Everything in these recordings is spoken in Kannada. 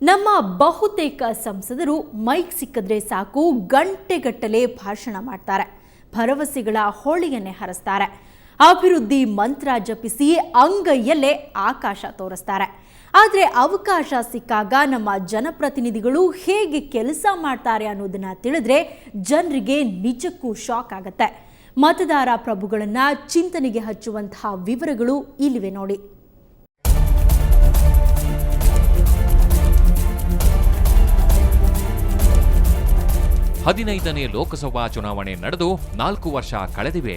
ನಮ್ಮ ಬಹುತೇಕ ಸಂಸದರು ಮೈಕ್ ಸಿಕ್ಕಿದ್ರೆ ಸಾಕು ಗಂಟೆಗಟ್ಟಲೆ ಭಾಷಣ ಮಾಡ್ತಾರೆ. ಭರವಸೆಗಳ ಹೋಳಿಯನ್ನೇ ಹರಿಸ್ತಾರೆ. ಅಭಿವೃದ್ಧಿ ಮಂತ್ರ ಜಪಿಸಿ ಅಂಗೈಯಲ್ಲೇ ಆಕಾಶ ತೋರಿಸ್ತಾರೆ. ಆದರೆ ಅವಕಾಶ ಸಿಕ್ಕಾಗ ನಮ್ಮ ಜನಪ್ರತಿನಿಧಿಗಳು ಹೇಗೆ ಕೆಲಸ ಮಾಡ್ತಾರೆ ಅನ್ನೋದನ್ನ ತಿಳಿದ್ರೆ ಜನರಿಗೆ ನಿಜಕ್ಕೂ ಶಾಕ್ ಆಗುತ್ತೆ. ಮತದಾರ ಪ್ರಭುಗಳನ್ನ ಚಿಂತನೆಗೆ ಹಚ್ಚುವಂತಹ ವಿವರಗಳು ಇಲ್ಲಿವೆ ನೋಡಿ. ಹದಿನೈದನೇ ಲೋಕಸಭಾ ಚುನಾವಣೆ ನಡೆದು 4 ವರ್ಷ ಕಳೆದಿವೆ.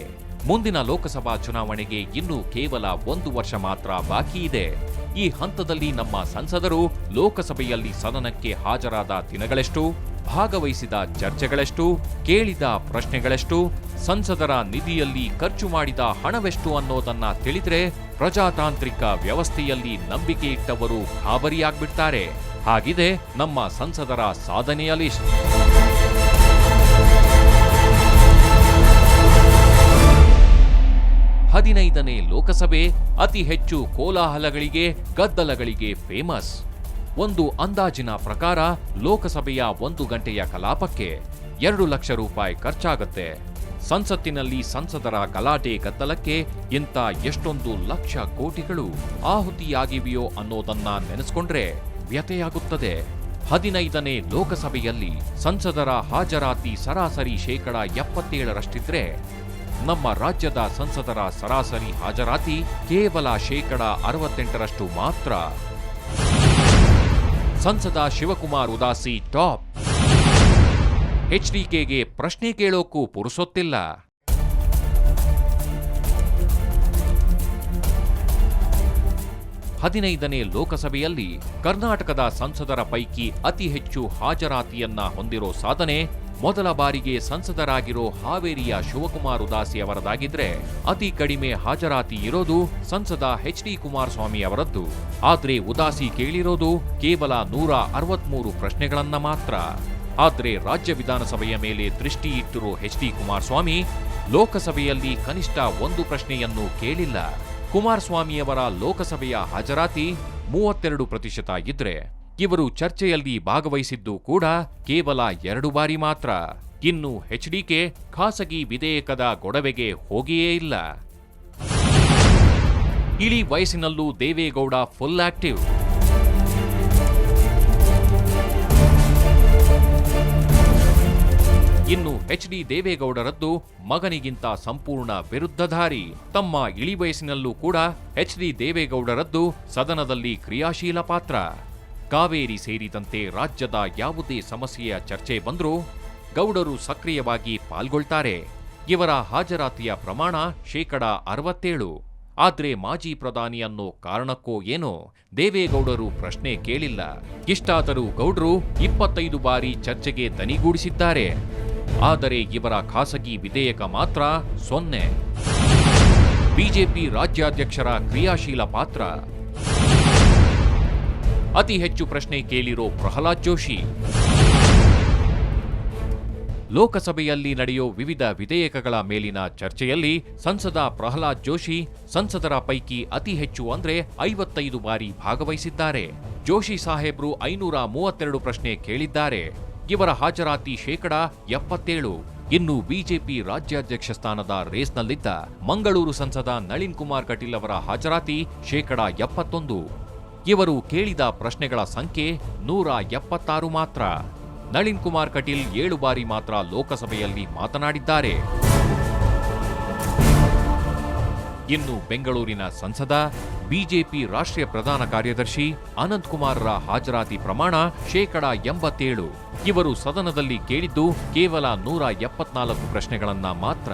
ಮುಂದಿನ ಲೋಕಸಭಾ ಚುನಾವಣೆಗೆ ಇನ್ನೂ ಕೇವಲ 1 ವರ್ಷ ಮಾತ್ರ ಬಾಕಿ ಇದೆ. ಈ ಹಂತದಲ್ಲಿ ನಮ್ಮ ಸಂಸದರು ಲೋಕಸಭೆಯಲ್ಲಿ ಸದನಕ್ಕೆ ಹಾಜರಾದ ದಿನಗಳೆಷ್ಟು, ಭಾಗವಹಿಸಿದ ಚರ್ಚೆಗಳೆಷ್ಟು, ಕೇಳಿದ ಪ್ರಶ್ನೆಗಳೆಷ್ಟು, ಸಂಸದರ ನಿಧಿಯಲ್ಲಿ ಖರ್ಚು ಮಾಡಿದ ಹಣವೆಷ್ಟು ಅನ್ನೋದನ್ನ ತಿಳಿದ್ರೆ ಪ್ರಜಾತಾಂತ್ರಿಕ ವ್ಯವಸ್ಥೆಯಲ್ಲಿ ನಂಬಿಕೆ ಇಟ್ಟವರು ಗಾಬರಿಯಾಗ್ಬಿಡ್ತಾರೆ. ಹಾಗಿದೆ ನಮ್ಮ ಸಂಸದರ ಸಾಧನೆಯ ಲಿಸ್ಟ್. ಹದಿನೈದನೇ ಲೋಕಸಭೆ ಅತಿ ಹೆಚ್ಚು ಕೋಲಾಹಲಗಳಿಗೆ, ಗದ್ದಲಗಳಿಗೆ ಫೇಮಸ್. ಒಂದು ಅಂದಾಜಿನ ಪ್ರಕಾರ ಲೋಕಸಭೆಯ 1 ಗಂಟೆಯ ಕಲಾಪಕ್ಕೆ 2 ಲಕ್ಷ ರೂಪಾಯಿ ಖರ್ಚಾಗುತ್ತೆ. ಸಂಸತ್ತಿನಲ್ಲಿ ಸಂಸದರ ಗಲಾಟೆ ಗದ್ದಲಕ್ಕೆ ಇಂಥ ಎಷ್ಟೊಂದು ಲಕ್ಷ ಕೋಟಿಗಳು ಆಹುತಿಯಾಗಿವೆಯೋ ಅನ್ನೋದನ್ನ ನೆನೆಸ್ಕೊಂಡ್ರೆ ವ್ಯಥೆಯಾಗುತ್ತದೆ. 15ನೇ ಲೋಕಸಭೆಯಲ್ಲಿ ಸಂಸದರ ಹಾಜರಾತಿ ಸರಾಸರಿ 77%ರಷ್ಟಿದ್ರೆ ನಮ್ಮ ರಾಜ್ಯದ ಸಂಸದರ ಸರಾಸರಿ ಹಾಜರಾತಿ ಕೇವಲ 68%ರಷ್ಟು ಮಾತ್ರ. ಸಂಸದ ಶಿವಕುಮಾರ್ ಉದಾಸಿ ಟಾಪ್. ಎಚ್ಡಿಕೆಗೆ ಪ್ರಶ್ನೆ ಕೇಳೋಕ್ಕೂ ಪುರುಸೊತ್ತಿಲ್ಲ. ಹದಿನೈದನೇ ಲೋಕಸಭೆಯಲ್ಲಿ ಕರ್ನಾಟಕದ ಸಂಸದರ ಪೈಕಿ ಅತಿ ಹೆಚ್ಚು ಹಾಜರಾತಿಯನ್ನ ಹೊಂದಿರೋ ಸಾಧನೆ ಮೊದಲ ಬಾರಿಗೆ ಸಂಸದರಾಗಿರೋ ಹಾವೇರಿಯ ಶಿವಕುಮಾರ್ ಉದಾಸಿ ಅವರದಾಗಿದ್ರೆ, ಅತಿ ಕಡಿಮೆ ಹಾಜರಾತಿ ಇರೋದು ಸಂಸದ ಎಚ್.ಡಿ. ಕುಮಾರಸ್ವಾಮಿ ಅವರದ್ದು. ಆದ್ರೆ ಉದಾಸಿ ಕೇಳಿರೋದು ಕೇವಲ 163 ಪ್ರಶ್ನೆಗಳನ್ನ ಮಾತ್ರ. ಆದ್ರೆ ರಾಜ್ಯ ವಿಧಾನಸಭೆಯ ಮೇಲೆ ದೃಷ್ಟಿ ಇಟ್ಟಿರೋ ಎಚ್.ಡಿ. ಕುಮಾರಸ್ವಾಮಿ ಲೋಕಸಭೆಯಲ್ಲಿ ಕನಿಷ್ಠ 1 ಪ್ರಶ್ನೆಯನ್ನು ಕೇಳಿಲ್ಲ. ಕುಮಾರಸ್ವಾಮಿಯವರ ಲೋಕಸಭೆಯ ಹಾಜರಾತಿ 32% ಇದ್ರೆ ಇವರು ಚರ್ಚೆಯಲ್ಲಿ ಭಾಗವಹಿಸಿದ್ದು ಕೂಡ ಕೇವಲ 2 ಬಾರಿ ಮಾತ್ರ. ಇನ್ನು ಎಚ್ಡಿಕೆ ಖಾಸಗಿ ವಿಧೇಯಕದ ಗೊಡವೆಗೆ ಹೋಗಿಯೇ ಇಲ್ಲ. ಇಳಿ ವಯಸ್ಸಿನಲ್ಲೂ ದೇವೇಗೌಡ ಫುಲ್ ಆಕ್ಟಿವ್. ಇನ್ನು ಎಚ್.ಡಿ. ದೇವೇಗೌಡರದ್ದು ಮಗನಿಗಿಂತ ಸಂಪೂರ್ಣ ವಿರುದ್ಧಧಾರಿ. ತಮ್ಮ ಇಳಿ ವಯಸ್ಸಿನಲ್ಲೂ ಕೂಡ ಎಚ್.ಡಿ. ದೇವೇಗೌಡರದ್ದು ಸದನದಲ್ಲಿ ಕ್ರಿಯಾಶೀಲ ಪಾತ್ರ. ಕಾವೇರಿ ಸೇರಿದಂತೆ ರಾಜ್ಯದ ಯಾವುದೇ ಸಮಸ್ಯೆಯ ಚರ್ಚೆ ಬಂದರೂ ಗೌಡರು ಸಕ್ರಿಯವಾಗಿ ಪಾಲ್ಗೊಳ್ತಾರೆ. ಇವರ ಹಾಜರಾತಿಯ ಪ್ರಮಾಣ 67%. ಆದ್ರೆ ಮಾಜಿ ಪ್ರಧಾನಿ ಅನ್ನೋ ಕಾರಣಕ್ಕೋ ಏನೋ ದೇವೇಗೌಡರು ಪ್ರಶ್ನೆ ಕೇಳಿಲ್ಲ. ಇಷ್ಟಾದರೂ ಗೌಡರು 25 ಬಾರಿ ಚರ್ಚೆಗೆ ದನಿಗೂಡಿಸಿದ್ದಾರೆ. ಆದರೆ ಇವರ ಖಾಸಗಿ ವಿಧೇಯಕ ಮಾತ್ರ 0. ಬಿಜೆಪಿ ರಾಜ್ಯಾಧ್ಯಕ್ಷರ ಕ್ರಿಯಾಶೀಲ ಪಾತ್ರ. ಅತಿ ಹೆಚ್ಚು ಪ್ರಶ್ನೆ ಕೇಳಿರೋ ಪ್ರಹ್ಲಾದ್ ಜೋಶಿ. ಲೋಕಸಭೆಯಲ್ಲಿ ನಡೆಯೋ ವಿವಿಧ ವಿಧೇಯಕಗಳ ಮೇಲಿನ ಚರ್ಚೆಯಲ್ಲಿ ಸಂಸದ ಪ್ರಹ್ಲಾದ್ ಜೋಶಿ ಸಂಸದರ ಪೈಕಿ ಅತಿ ಹೆಚ್ಚು ಅಂದ್ರೆ 55 ಬಾರಿ ಭಾಗವಹಿಸಿದ್ದಾರೆ. ಜೋಶಿ ಸಾಹೇಬ್ರು 532 ಪ್ರಶ್ನೆ ಕೇಳಿದ್ದಾರೆ. ಇವರ ಹಾಜರಾತಿ 77%. ಇನ್ನು ಬಿಜೆಪಿ ರಾಜ್ಯಾಧ್ಯಕ್ಷ ಸ್ಥಾನದ ರೇಸ್ನಲ್ಲಿದ್ದ ಮಂಗಳೂರು ಸಂಸದ ನಳಿನ್ ಕುಮಾರ್ ಕಟೀಲ್ ಅವರ ಹಾಜರಾತಿ 71%. ಇವರು ಕೇಳಿದ ಪ್ರಶ್ನೆಗಳ ಸಂಖ್ಯೆ 176 ಮಾತ್ರ. ನಳಿನ್ ಕುಮಾರ್ ಕಟೀಲ್ 7 ಬಾರಿ ಮಾತ್ರ ಲೋಕಸಭೆಯಲ್ಲಿ ಮಾತನಾಡಿದ್ದಾರೆ. ಇನ್ನು ಬೆಂಗಳೂರಿನ ಸಂಸದ ಬಿಜೆಪಿ ರಾಷ್ಟ್ರೀಯ ಪ್ರಧಾನ ಕಾರ್ಯದರ್ಶಿ ಅನಂತ್ ಕುಮಾರ್ರ ಹಾಜರಾತಿ ಪ್ರಮಾಣ 87%. ಇವರು ಸದನದಲ್ಲಿ ಕೇಳಿದ್ದು ಕೇವಲ 174 ಪ್ರಶ್ನೆಗಳನ್ನ ಮಾತ್ರ.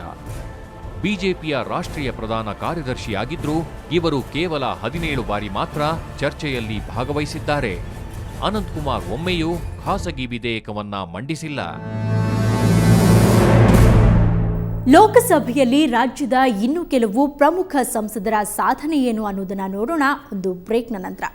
ಬಿಜೆಪಿಯ ರಾಷ್ಟ್ರೀಯ ಪ್ರಧಾನ ಕಾರ್ಯದರ್ಶಿಯಾಗಿದ್ರೂ ಇವರು ಕೇವಲ 17 ಬಾರಿ ಮಾತ್ರ ಚರ್ಚೆಯಲ್ಲಿ ಭಾಗವಹಿಸಿದ್ದಾರೆ. ಅನಂತ್ ಕುಮಾರ್ ಒಮ್ಮೆಯೂ ಖಾಸಗಿ ವಿಧೇಯಕವನ್ನ ಮಂಡಿಸಿಲ್ಲ. ಲೋಕಸಭೆಯಲ್ಲಿ ರಾಜ್ಯದ ಇನ್ನು ಕೆಲವು ಪ್ರಮುಖ ಸಂಸದರ ಸಾಧನೆ ಏನು ಅನ್ನೋದನ್ನ ನೋಡೋಣ ಒಂದು ಬ್ರೇಕ್ನ ನಂತರ.